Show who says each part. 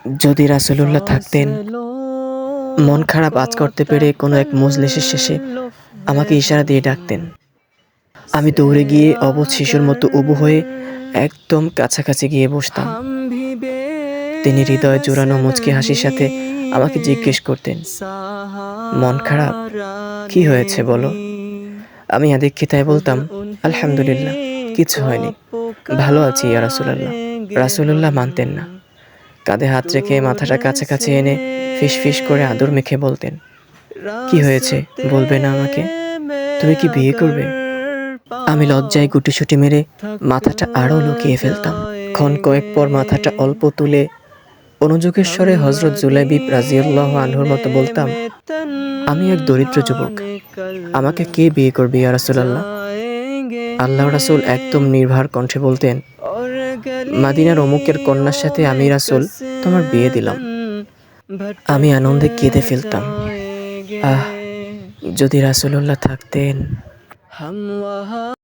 Speaker 1: যদি রাসূলুল্লাহ থাকতেন, মন খারাপ আঁচ করতে পেরে কোনো এক মজলিসের শেষে আমাকে ইশারা দিয়ে ডাকতেন। আমি দৌড়ে গিয়ে অবুঝ শিশুর মতো উবু হয়ে একদম কাছাকাছি গিয়ে বসতাম। তিনি হৃদয় জোড়ানো মুচকি হাসির সাথে আমাকে জিজ্ঞেস করতেন, মন খারাপ? কি হয়েছে বলো? আমি আদিক্ষেতায় বলতাম, আলহামদুলিল্লাহ, কিছু হয়নি, ভালো আছি ইয়া রাসূলুল্লাহ। রাসূলুল্লাহ মানতেন না। কাঁধে হাত রেখে মাথাটা কাছাকাছি এনে ফিসফিস করে আদর মেখে বলতেন, কি হয়েছে বলবে না আমাকে? তুমি কি বিয়ে করবে? আমি লজ্জায় গুটিসুটি মেরে মাথাটা আরও লুকিয়ে ফেলতাম। ক্ষণ কয়েক পর মাথাটা অল্প তুলে অনুযোগের স্বরে হযরত জুলাইবিব রাদিয়াল্লাহু আনহুর মতো বলতাম, আমি এক দরিদ্র যুবক, আমাকে কে বিয়ে করবে ইয়া রাসূলুল্লাহ? আল্লাহর রাসূল একদম নির্ভার কণ্ঠে বলতেন, মদিনার অমুকের কন্যার সাথে আমি রাসূল তোমার বিয়ে দিলাম। আমি আনন্দে কেঁদে ফেলতাম। আহ, যদি রাসূলুল্লাহ থাকতেন।